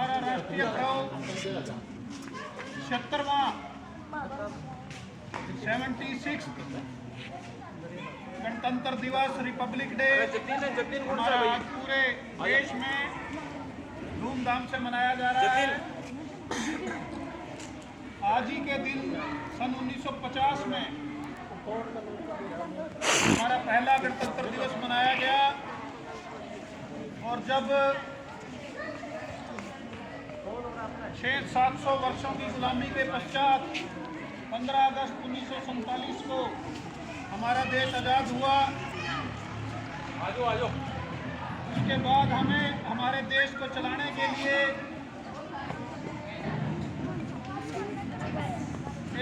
हमारा राष्ट्रीय पर्व 76वां 76 गणतंत्र दिवस रिपब्लिक डे हमारा आज पूरे देश में धूमधाम से मनाया जा रहा है। आज ही के दिन सन 1950 में हमारा पहला गणतंत्र दिवस मनाया गया और जब 600-700 वर्षों की गुलामी के पश्चात 15 अगस्त 1947 को हमारा देश आज़ाद हुआ। उसके बाद हमें हमारे देश को चलाने के लिए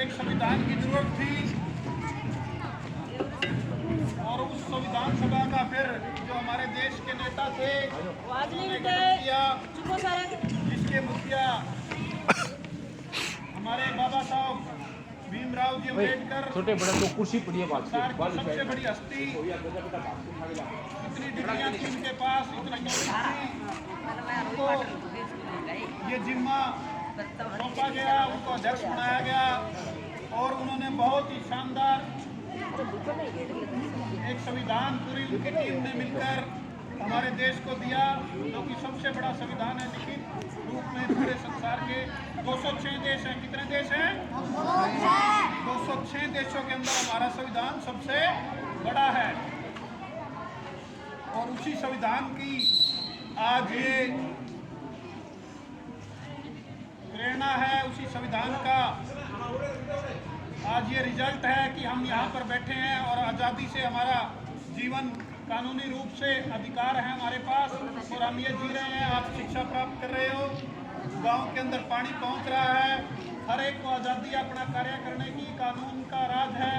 एक संविधान की जरूरत थी और उस संविधान सभा का फिर जो हमारे देश के नेता थे उन्होंने गठन किया, जिसके मुखिया हमारे बाबा साहब भीमराव जी अम्बेडकर, छोटे बड़े तो कुर्सी पड़ी है सबसे बड़ी हस्ती, इतनी डिग्रियां थी उनके पास, इतनी नौकरी थी, उनको ये जिम्मा सौंपा गया, उनको अध्यक्ष बनाया गया और उन्होंने बहुत ही शानदार एक संविधान पूरी उनकी टीम ने मिलकर हमारे देश को दिया, जो कि सबसे बड़ा संविधान है लिखित रूप में पूरे संसार के 206 देश हैं। कितने देश हैं? 206 देशों के अंदर हमारा संविधान सबसे बड़ा है और उसी संविधान की आज ये प्रेरणा है, उसी संविधान का आज ये रिजल्ट है कि हम यहाँ पर बैठे हैं और आज़ादी से हमारा जीवन कानूनी रूप से अधिकार है हमारे पास और हम ये जी रहे हैं। आप शिक्षा प्राप्त कर रहे हो, गांव के अंदर पानी पहुंच रहा है, हर एक को आज़ादी अपना कार्य करने की, कानून का राज है,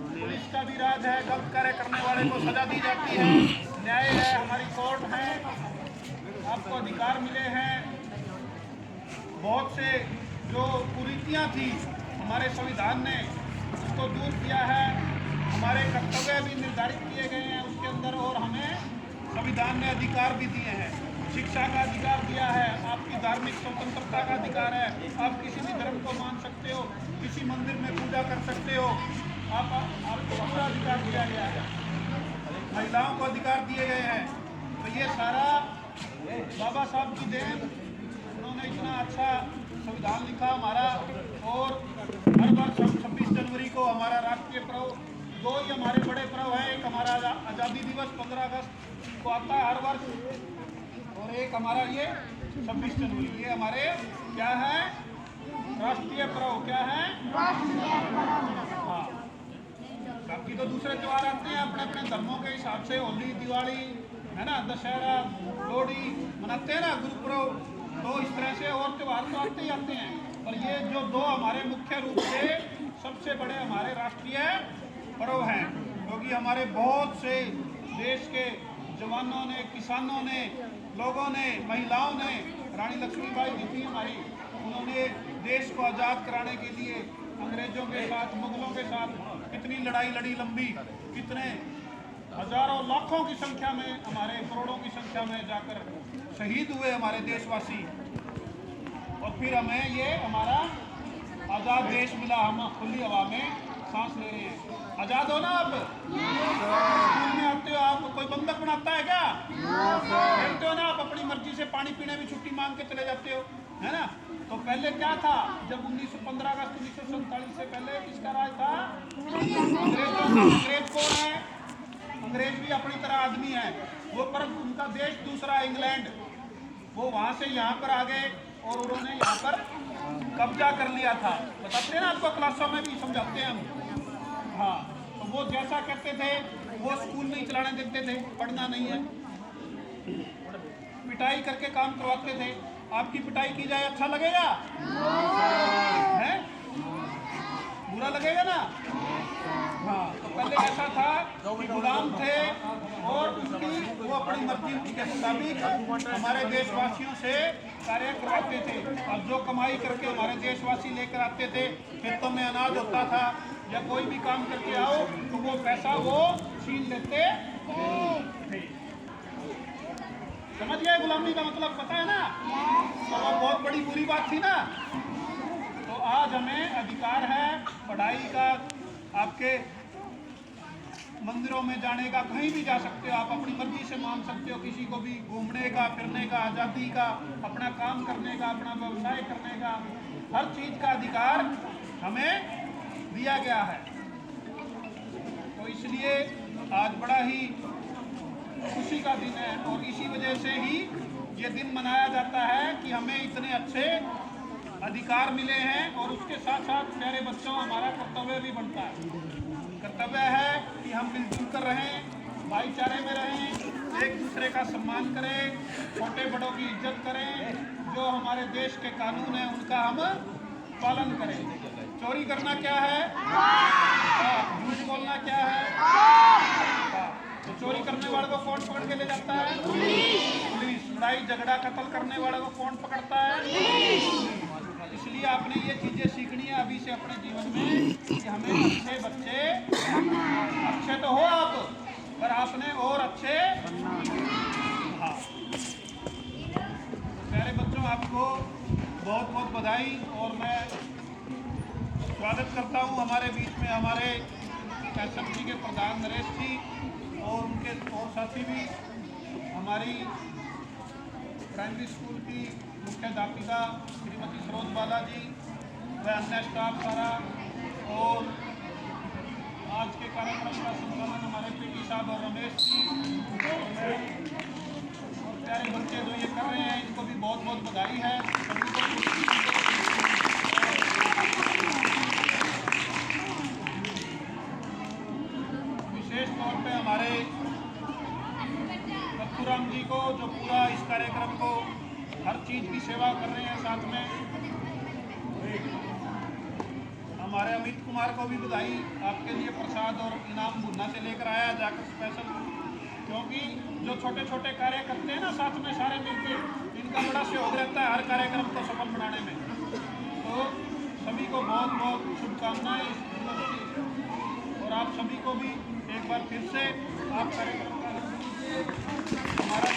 पुलिस का भी राज है, गलत कार्य करने वाले को सजा दी जाती है, न्याय है, हमारी कोर्ट है, आपको अधिकार मिले हैं। बहुत से जो कुरीतियाँ थी हमारे संविधान ने उसको दूर किया है, हमारे कर्तव्य भी निर्धारित किए गए हैं उसके अंदर और हमें संविधान ने अधिकार भी दिए हैं। शिक्षा का अधिकार दिया है, आपकी धार्मिक स्वतंत्रता का अधिकार है, आप किसी भी धर्म को मान सकते हो, किसी मंदिर में पूजा कर सकते हो, आपको पूरा अधिकार दिया गया है। महिलाओं को अधिकार दिए गए हैं। तो ये सारा बाबा साहब की देन, उन्होंने इतना अच्छा संविधान लिखा हमारा और हर वर्ष 26 जनवरी को हमारा राष्ट्रीय पर्व, दो ही हमारे बड़े पर्व हैं, एक हमारा आज़ादी दिवस 15 अगस्त को आता है हर वर्ष और एक हमारा ये 26 जनवरी, ये हमारे क्या है? राष्ट्रीय पर्व। क्या है? हाँ, बाकी तो दूसरे त्यौहार आते हैं अपने अपने धर्मों के हिसाब से, होली, दिवाली है ना, दशहरा, लोहड़ी मनाते हैं ना, गुरुपर्व, तो इस तरह से और त्यौहार तो आते ही आते हैं। पर ये जो दो हमारे मुख्य रूप से सबसे बड़े हमारे राष्ट्रीय पर्व हैं, क्योंकि हमारे बहुत से देश के जवानों ने, किसानों ने, लोगों ने, महिलाओं ने, रानी लक्ष्मीबाई जी थी हमारी, उन्होंने देश को आज़ाद कराने के लिए अंग्रेजों के साथ, मुगलों के साथ कितनी लड़ाई लड़ी लंबी, कितने हजारों लाखों की संख्या में, हमारे करोड़ों की संख्या में जाकर शहीद हुए हमारे देशवासी और फिर हमें ये हमारा आज़ाद देश मिला, हम खुली हवा में सांस ले रहे हैं। आज़ाद हो ना आप? स्कूल में आते हो, आप कोई बंधक बनाता है क्या? खेलते हो ना आप, अपनी मर्जी से पानी पीने भी छुट्टी मांग के चले जाते हो, है ना? तो पहले क्या था, जब 15 अगस्त 1947 से पहले किसका राज था? अंग्रेजों का। अंग्रेज कौन है? अंग्रेज भी अपनी तरह आदमी है वो, पर उनका देश दूसरा इंग्लैंड, वो वहाँ से यहाँ पर आ गए और उन्होंने यहाँ पर कब्जा कर लिया था। बताते हैं ना आपको, क्लासों में भी समझाते हैं हम। हाँ, तो वो जैसा करते थे वो स्कूल नहीं चलाने देते थे, पढ़ना नहीं है, पिटाई करके काम करवाते थे। आपकी पिटाई की जाए अच्छा लगेगा? है? बुरा लगेगा ना? हाँ, तो पहले ऐसा था कि गुलाम थे और उनकी वो अपनी मर्जी के मुताबिक हमारे देशवासियों से कार्य करवाते थे और जो कमाई करके हमारे देशवासी लेकर आते थे, खेतों में अनाज होता था या कोई भी काम करके आओ तो वो पैसा वो छीन लेते थे। समझ गए गुलामी का मतलब? पता है ना? तो वो बात थी ना। तो आज हमें अधिकार है पढ़ाई का, आपके मंदिरों में जाने का, कहीं भी जा सकते हो आप, अपनी मर्जी से मान सकते हो, किसी को भी घूमने का, फिरने का, आज़ादी का, अपना काम करने का, अपना व्यवसाय करने का, हर चीज़ का अधिकार हमें दिया गया है। तो इसलिए आज बड़ा ही खुशी का दिन है और इसी वजह से ही ये दिन मनाया जाता है कि हमें इतने अच्छे अधिकार मिले हैं। और उसके साथ साथ प्यारे बच्चों, हमारा कर्तव्य भी बनता है। कर्तव्य है कि हम मिलजुल कर रहें, भाईचारे में रहें, एक दूसरे का सम्मान करें, छोटे बड़ों की इज्जत करें, जो हमारे देश के कानून हैं उनका हम पालन करें। चोरी करना क्या है? झूठ बोलना क्या है? तो चोरी करने वाले को कौन पकड़ के ले जाता है? पुलिस। लड़ाई झगड़ा कत्ल करने वाले को कौन पकड़ता है? इसलिए आपने ये चीजें सीखनी है अभी से अपने जीवन में कि हमें अच्छे बच्चे, अच्छे तो हो आप, पर आपने और अच्छे। हाँ, प्यारे बच्चों, आपको बहुत बहुत बधाई। और मैं स्वागत करता हूँ हमारे बीच में हमारे एसएमसी के प्रधान नरेश जी और उनके और साथी भी, हमारी प्राइमरी स्कूल की मुख्याध्यापिका श्रीमती सरोज बाला जी व अन्य स्टाफ सारा, और आज के कार्यक्रम का संचालन हमारे पीटी साहब और रमेश जी, और प्यारे बच्चे जो ये कर रहे हैं इनको भी बहुत बहुत बधाई है। विशेष तौर पे हमारे कत्तूराम जी को, जो पूरा इस कार्यक्रम को हर चीज़ की सेवा कर रहे हैं साथ में। हमारे अमित कुमार को भी बधाई, आपके लिए प्रसाद और इनाम भुन्ना से लेकर आया जाकर स्पेशल, क्योंकि जो छोटे छोटे कार्य करते हैं ना साथ में सारे मिलकर, इनका बड़ा सहयोग रहता है हर कार्यक्रम को सफल बनाने में। तो सभी को बहुत बहुत शुभकामनाएं इस दिवस की। और आप सभी को भी एक बार फिर से आप कार्यक्रम का हमारा